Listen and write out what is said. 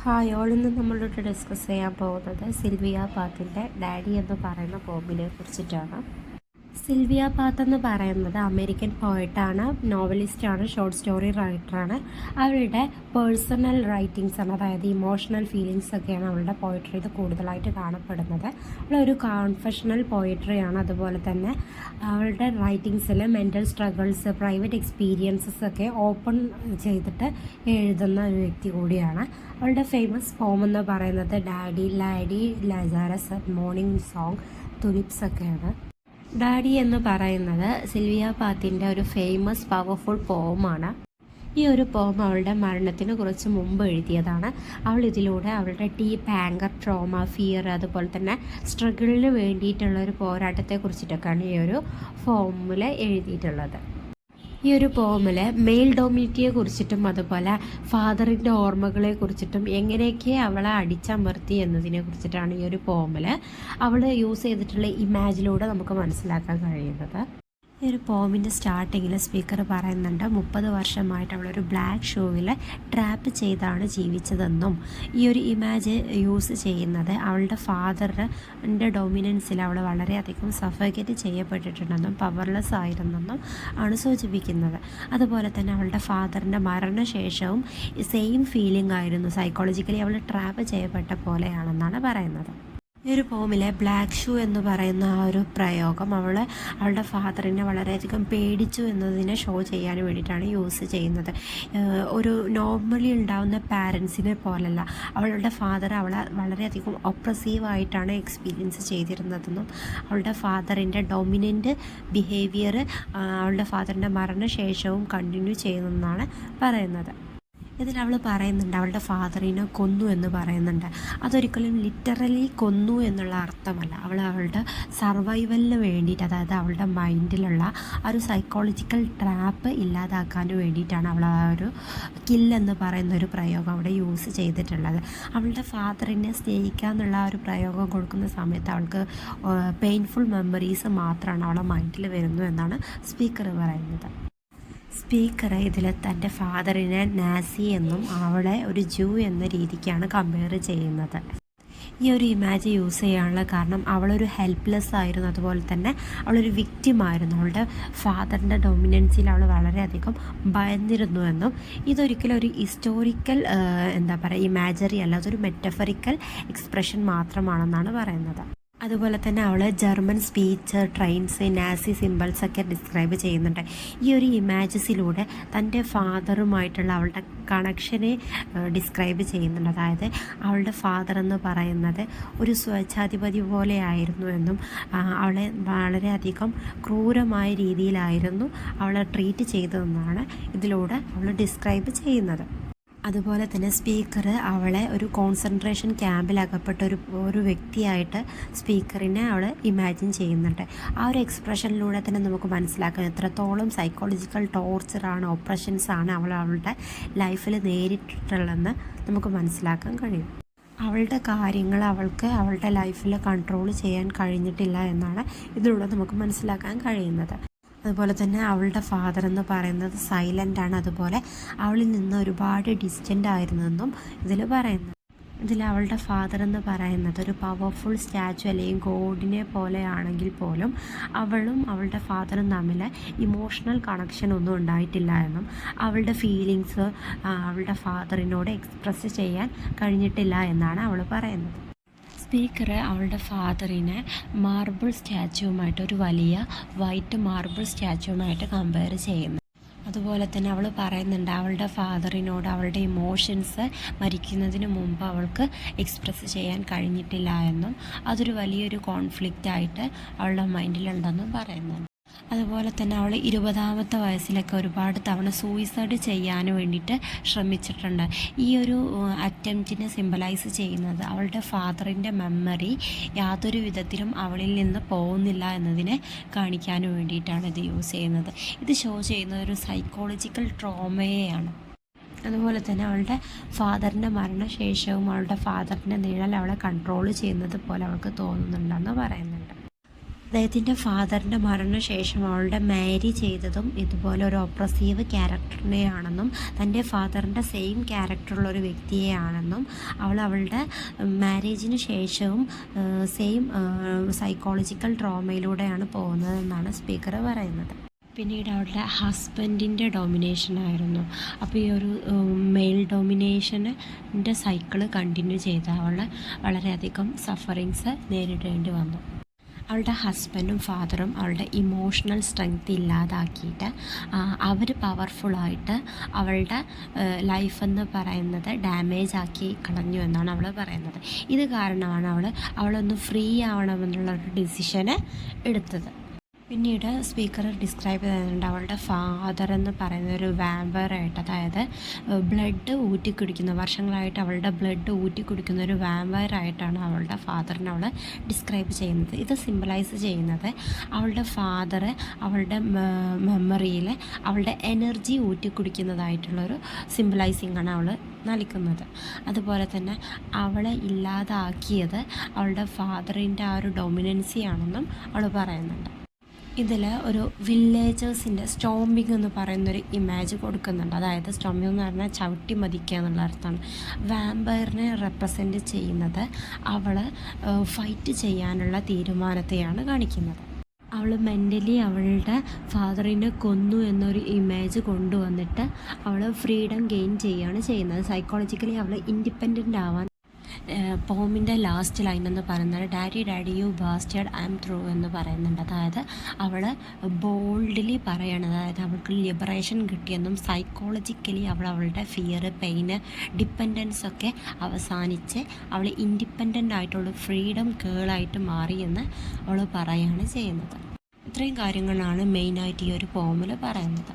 Hi all ഇന്ന് നമ്മളോട് discuss ചെയ്യാൻ പോകുന്നത് സിൽവിയ പാത്തിൻ്റെ ഡാഡി എന്ന് പറയുന്ന പോമിനെ കുറിച്ചിട്ടാണ്. സിൽവിയ പാത്ത് എന്ന് പറയുന്നത് അമേരിക്കൻ പോയറ്റാണ്, നോവലിസ്റ്റാണ്, ഷോർട്ട് സ്റ്റോറി റൈറ്ററാണ്. അവളുടെ പേഴ്സണൽ റൈറ്റിങ്സ് ആണ്, അതായത് ഇമോഷണൽ ഫീലിങ്സ് ഒക്കെയാണ് അവളുടെ പോയട്രിയിൽ കൂടുതലായിട്ട് കാണപ്പെടുന്നത്. അവളൊരു കോൺഫെഷണൽ പോയട്രിയാണ്. അതുപോലെ തന്നെ അവളുടെ റൈറ്റിങ്സിൽ മെൻ്റൽ സ്ട്രഗിൾസ്, പ്രൈവറ്റ് എക്സ്പീരിയൻസസ് ഒക്കെ ഓപ്പൺ ചെയ്തിട്ട് എഴുതുന്ന ഒരു വ്യക്തി കൂടിയാണ്. അവളുടെ ഫേമസ് പോം എന്ന് പറയുന്നത് ഡാഡി, ലാഡി, ലസാരസ്, മോർണിംഗ് സോങ്, തുലിപ്സ് ഒക്കെയാണ്. ഡാഡി എന്ന് പറയുന്നത് സിൽവിയ പാത്തിൻ്റെ ഒരു ഫേമസ് പവർഫുൾ പോമാണ്. ഈ ഒരു പോം അവളുടെ മരണത്തിന് കുറച്ച് മുമ്പ് എഴുതിയതാണ്. അവൾ ഇതിലൂടെ അവളുടെ ഡീപ്പ് ആങ്കർ, ട്രോമ, ഫിയർ, അതുപോലെ തന്നെ സ്ട്രഗിളിന് വേണ്ടിയിട്ടുള്ള ഒരു പോരാട്ടത്തെക്കുറിച്ചിട്ടൊക്കെയാണ് ഈ ഒരു ഫോമിൽ എഴുതിയിട്ടുള്ളത്. ഈ ഒരു പോമിൽ മെയിൽ ഡോമിനിറ്റിയെ കുറിച്ചിട്ടും അതുപോലെ ഫാദറിൻ്റെ ഓർമ്മകളെ കുറിച്ചിട്ടും എങ്ങനെയൊക്കെ അവളെ അടിച്ചമർത്തി എന്നതിനെ കുറിച്ചിട്ടാണ് ഈ ഒരു പോമിൽ അവൾ യൂസ് ചെയ്തിട്ടുള്ള ഇമാജിലൂടെ നമുക്ക് മനസ്സിലാക്കാൻ കഴിയുന്നത്. ഈ ഒരു പോമിൻ്റെ സ്റ്റാർട്ടിങ്ങിൽ സ്പീക്കർ പറയുന്നുണ്ട് 30 വർഷമായിട്ട് അവളൊരു ബ്ലാക്ക് ഷൂവിൽ ട്രാപ്പ് ചെയ്താണ് ജീവിച്ചതെന്നും ഈ ഒരു ഇമാജ് യൂസ് ചെയ്യുന്നത് അവളുടെ ഫാദറിൻ്റെ ഡൊമിനൻസിൽ അവൾ വളരെയധികം സഫോക്കേറ്റ് ചെയ്യപ്പെട്ടിട്ടുണ്ടെന്നും പവർലെസ് ആയിരുന്നെന്നും ആണ് സൂചിപ്പിക്കുന്നത്. അതുപോലെ തന്നെ അവളുടെ ഫാദറിൻ്റെ മരണശേഷവും സെയിം ഫീലിംഗ് ആയിരുന്നു, സൈക്കോളജിക്കലി അവൾ ട്രാപ്പ് ചെയ്യപ്പെട്ട പോലെയാണെന്നാണ് പറയുന്നത്. ഈ ഒരു പോമിലെ ബ്ലാക്ക് ഷൂ എന്ന് പറയുന്ന ആ ഒരു പ്രയോഗം അവളുടെ ഫാദറിനെ വളരെയധികം പേടിച്ചു എന്നതിനെ ഷോ ചെയ്യാൻ വേണ്ടിയിട്ടാണ് യൂസ് ചെയ്യുന്നത്. ഒരു നോർമലി ഉണ്ടാകുന്ന പാരൻസിനെ പോലല്ല, അവളുടെ ഫാദർ അവളെ വളരെയധികം ഒപ്രസീവായിട്ടാണ് എക്സ്പീരിയൻസ് ചെയ്തിരുന്നതെന്നും അവളുടെ ഫാദറിൻ്റെ ഡൊമിനൻ്റ് ബിഹേവിയർ അവളുടെ ഫാദറിൻ്റെ മരണശേഷവും കണ്ടിന്യൂ ചെയ്യുന്നതെന്നാണ് പറയുന്നത്. ഇതിൽ അവൾ പറയുന്നുണ്ട് അവളുടെ ഫാദറിനെ കൊന്നു എന്ന് പറയുന്നുണ്ട്. അതൊരിക്കലും ലിറ്ററലി കൊന്നു എന്നുള്ള അർത്ഥമല്ല. അവളുടെ സർവൈവലിന് വേണ്ടിയിട്ട്, അതായത് അവളുടെ മൈൻഡിലുള്ള ആ ഒരു സൈക്കോളജിക്കൽ ട്രാപ്പ് ഇല്ലാതാക്കാൻ വേണ്ടിയിട്ടാണ് അവൾ ആ ഒരു കില്ലെന്ന് പറയുന്ന ഒരു പ്രയോഗം അവിടെ യൂസ് ചെയ്തിട്ടുള്ളത്. അവളുടെ ഫാദറിനെ സ്നേഹിക്കുക എന്നുള്ള ആ ഒരു പ്രയോഗം കൊടുക്കുന്ന സമയത്ത് അവൾക്ക് പെയിൻഫുൾ മെമ്മറീസ് മാത്രമാണ് അവളുടെ മൈൻഡിൽ വരുന്നു എന്നാണ് സ്പീക്കർ പറയുന്നത്. സ്പീക്കർ ഇതിൽ തൻ്റെ ഫാദറിനെ നാസി എന്നും അവളെ ഒരു ജൂ എന്ന രീതിക്കാണ് കമ്പയർ ചെയ്യുന്നത്. ഈ ഒരു ഇമാജ് യൂസ് ചെയ്യാനുള്ള കാരണം അവളൊരു ഹെൽപ്ലെസ് ആയിരുന്നു, അതുപോലെ തന്നെ അവളൊരു വിക്റ്റിമായിരുന്നു. അവളുടെ ഫാദറിൻ്റെ ഡൊമിനൻസിൽ അവൾ വളരെയധികം ഭയന്നിരുന്നു എന്നും ഇതൊരിക്കലും ഒരു ഹിസ്റ്റോറിക്കൽ ഇമാജറി അല്ല, അതൊരു മെറ്റഫറിക്കൽ എക്സ്പ്രഷൻ മാത്രമാണെന്നാണ് പറയുന്നത്. അതുപോലെ തന്നെ അവൾ German speech, trains, Nazi symbols ഒക്കെ ഡിസ്ക്രൈബ് ചെയ്യുന്നുണ്ട്. ഈ ഒരു ഇമാജസിലൂടെ തൻ്റെ ഫാദറുമായിട്ടുള്ള അവളുടെ കണക്ഷനെ ഡിസ്ക്രൈബ് ചെയ്യുന്നുണ്ട്. അതായത് അവളുടെ ഫാദർ എന്ന് പറയുന്നത് ഒരു സ്വേച്ഛാധിപതി പോലെയായിരുന്നു എന്നും അവളെ വളരെയധികം ക്രൂരമായ രീതിയിലായിരുന്നു അവളെ ട്രീറ്റ് ചെയ്തതെന്നാണ് ഇതിലൂടെ അവൾ ഡിസ്ക്രൈബ് ചെയ്യുന്നത്. അതുപോലെ തന്നെ സ്പീക്കർ അവളെ ഒരു കോൺസെൻട്രേഷൻ ക്യാമ്പിൽ അകപ്പെട്ട ഒരു വ്യക്തിയായിട്ട് സ്പീക്കറിനെ അവൾ ഇമാജിൻ ചെയ്യുന്നുണ്ട്. ആ ഒരു എക്സ്പ്രഷനിലൂടെ തന്നെ നമുക്ക് മനസ്സിലാക്കാം എത്രത്തോളം സൈക്കോളജിക്കൽ ടോർച്ചറാണ്, ഓപ്പറേഷൻസാണ് അവളുടെ ലൈഫിൽ നേരിട്ടിട്ടുള്ളതെന്ന് നമുക്ക് മനസ്സിലാക്കാൻ കഴിയും. അവളുടെ കാര്യങ്ങൾ അവളുടെ ലൈഫിൽ കൺട്രോൾ ചെയ്യാൻ കഴിഞ്ഞിട്ടില്ല എന്നാണ് ഇതിലൂടെ നമുക്ക് മനസ്സിലാക്കാൻ കഴിയുന്നത്. അതുപോലെ തന്നെ അവളുടെ ഫാദർ എന്ന് പറയുന്നത് സൈലൻ്റ് ആണ്, അതുപോലെ അവളിൽ നിന്ന് ഒരുപാട് ഡിസ്റ്റൻ്റ് ആയിരുന്നെന്നും ഇതിൽ പറയുന്നു. ഇതിൽ അവളുടെ ഫാദർ എന്ന് പറയുന്നത് ഒരു പവർഫുൾ സ്റ്റാച്ചു അല്ലെങ്കിൽ ഗോഡിനെ പോലെയാണെങ്കിൽ പോലും അവളും അവളുടെ ഫാദറും തമ്മിൽ ഇമോഷണൽ കണക്ഷൻ ഒന്നും ഉണ്ടായിട്ടില്ല എന്നും അവളുടെ ഫീലിങ്സ് അവളുടെ ഫാദറിനോട് എക്സ്പ്രസ് ചെയ്യാൻ കഴിഞ്ഞിട്ടില്ല എന്നാണ് അവൾ പറയുന്നത്. സ്പീക്കർ അവളുടെ ഫാദറിനെ മാർബിൾ സ്റ്റാച്ചുവുമായിട്ട്, ഒരു വലിയ വൈറ്റ് മാർബിൾ സ്റ്റാച്ചുവുമായിട്ട് കമ്പയർ ചെയ്യുന്നു. അതുപോലെ തന്നെ അവൾ പറയുന്നുണ്ട് അവളുടെ ഫാദറിനോട് അവളുടെ ഇമോഷൻസ് മരിക്കുന്നതിന് മുമ്പ് അവൾക്ക് എക്സ്പ്രസ് ചെയ്യാൻ കഴിഞ്ഞിട്ടില്ല എന്നും അതൊരു വലിയൊരു കോൺഫ്ലിക്റ്റായിട്ട് അവളുടെ മൈൻഡിലുണ്ടെന്നും പറയുന്നുണ്ട്. അതുപോലെ തന്നെ അവൾ 20-ാമത്തെ വയസ്സിലൊക്കെ ഒരുപാട് തവണ സൂയിസൈഡ് ചെയ്യാൻ വേണ്ടിയിട്ട് ശ്രമിച്ചിട്ടുണ്ട്. ഈ ഒരു അറ്റംപ്റ്റിനെ സിംബലൈസ് ചെയ്യുന്നത് അവളുടെ ഫാദറിൻ്റെ മെമ്മറി യാതൊരു വിധത്തിലും അവളിൽ നിന്ന് പോകുന്നില്ല എന്നതിനെ കാണിക്കാൻ വേണ്ടിയിട്ടാണ് ഇത് യൂസ് ചെയ്യുന്നത്. ഇത് ഷോ ചെയ്യുന്നത് ഒരു സൈക്കോളജിക്കൽ ട്രോമയെയാണ്. അതുപോലെ തന്നെ അവളുടെ ഫാദറിൻ്റെ മരണശേഷവും അവളുടെ ഫാദറിൻ്റെ നിഴൽ അവളെ കൺട്രോൾ ചെയ്യുന്നത് പോലെ അവൾക്ക് തോന്നുന്നുണ്ടെന്ന് പറയുന്നുണ്ട്. അദ്ദേഹത്തിൻ്റെ ഫാദറിൻ്റെ മരണശേഷം അവളുടെ മാരി ചെയ്തതും ഇതുപോലെ ഒരു ഒപ്രസീവ് ക്യാരക്ടറിനെയാണെന്നും തൻ്റെ ഫാദറിൻ്റെ സെയിം ക്യാരക്ടറുള്ള ഒരു വ്യക്തിയെയാണെന്നും അവളുടെ മാരേജിന് ശേഷവും സെയിം സൈക്കോളജിക്കൽ ട്രോമയിലൂടെയാണ് പോകുന്നതെന്നാണ് സ്പീക്കർ പറയുന്നത്. പിന്നീട് അവളുടെ ഹസ്ബൻഡിൻ്റെ ഡോമിനേഷനായിരുന്നു. അപ്പോൾ ഈ ഒരു മെയിൽ ഡോമിനേഷൻ്റെ സൈക്കിള് കണ്ടിന്യൂ ചെയ്ത് അവൾ വളരെയധികം സഫറിങ്സ് നേരിടേണ്ടി വന്നു. അവളുടെ ഹസ്ബൻഡും ഫാദറും അവളുടെ ഇമോഷണൽ സ്ട്രെങ്ത് ഇല്ലാതാക്കിയിട്ട് അവർ പവർഫുള്ളായിട്ട് അവളുടെ ലൈഫെന്ന് പറയുന്നത് ഡാമേജ് ആക്കി കളഞ്ഞു എന്നാണ് അവൾ പറയുന്നത്. ഇത് കാരണമാണ് അവളൊന്ന് ഫ്രീ ആവണമെന്നുള്ളൊരു ഡിസിഷന് എടുത്തത്. പിന്നീട് സ്പീക്കർ ഡിസ്ക്രൈബ് ചെയ്യുന്നുണ്ട് അവളുടെ ഫാദർ എന്ന് പറയുന്ന ഒരു വാമ്പയറായിട്ട്, അതായത് ബ്ലഡ് ഊറ്റിക്കുടിക്കുന്ന, വർഷങ്ങളായിട്ട് അവളുടെ ബ്ലഡ് ഊറ്റിക്കുടിക്കുന്ന ഒരു വാമ്പയറായിട്ടാണ് അവളുടെ ഫാദറിനെ അവൾ ഡിസ്ക്രൈബ് ചെയ്യുന്നത്. ഇത് സിംബലൈസ് ചെയ്യുന്നത് അവളുടെ ഫാദർ അവളുടെ മെമ്മറിയിൽ അവളുടെ എനർജി ഊറ്റിക്കുടിക്കുന്നതായിട്ടുള്ളൊരു സിംബലൈസിങ്ങാണ് അവൾ നൽകുന്നത്. അതുപോലെ തന്നെ അവളെ ഇല്ലാതാക്കിയത് അവളുടെ ഫാദറിൻ്റെ ആ ഒരു ഡൊമിനൻസി ആണെന്നും അവൾ പറയുന്നുണ്ട്. ഇതിൽ ഒരു വില്ലേജേഴ്സിൻ്റെ സ്റ്റോമ്പിങ് എന്ന് പറയുന്നൊരു ഇമേജ് കൊടുക്കുന്നുണ്ട്. അതായത് സ്റ്റോമ്പിങ് എന്ന് പറഞ്ഞാൽ ചവിട്ടി മതിക്കുക എന്നുള്ള അർത്ഥമാണ്. വാമ്പയറിനെ റെപ്രസെൻറ്റ് ചെയ്യുന്നത് അവൾ ഫൈറ്റ് ചെയ്യാനുള്ള തീരുമാനത്തെയാണ് കാണിക്കുന്നത്. അവൾ മെൻ്റലി അവളുടെ ഫാദറിനെ കൊന്നു എന്നൊരു ഇമേജ് കൊണ്ടുവന്നിട്ട് അവൾ ഫ്രീഡം ഗെയിൻ ചെയ്യുകയാണ് ചെയ്യുന്നത്. സൈക്കോളജിക്കലി അവൾ ഇൻഡിപെൻഡൻ്റ് ആവാൻ പോമിൻ്റെ ലാസ്റ്റ് ലൈൻ എന്ന് പറയുന്നത് daddy daddy you bastard I M through എന്ന് പറയുന്നുണ്ട്. അതായത് അവൾ ബോൾഡ്ലി പറയണത്, അതായത് അവൾക്ക് ലിബറേഷൻ കിട്ടിയെന്നും സൈക്കോളജിക്കലി അവളുടെ ഫിയർ, പെയിന്, ഡിപ്പെൻഡൻസ് ഒക്കെ അവസാനിച്ച് അവൾ ഇൻഡിപെൻഡൻ്റ് ആയിട്ടുള്ള ഫ്രീഡം ഗേളായിട്ട് മാറിയെന്ന് അവൾ പറയുകയാണ് ചെയ്യുന്നത്. ഇത്രയും കാര്യങ്ങളാണ് മെയിനായിട്ട് ഈ ഒരു പോമിൽ പറയുന്നത്.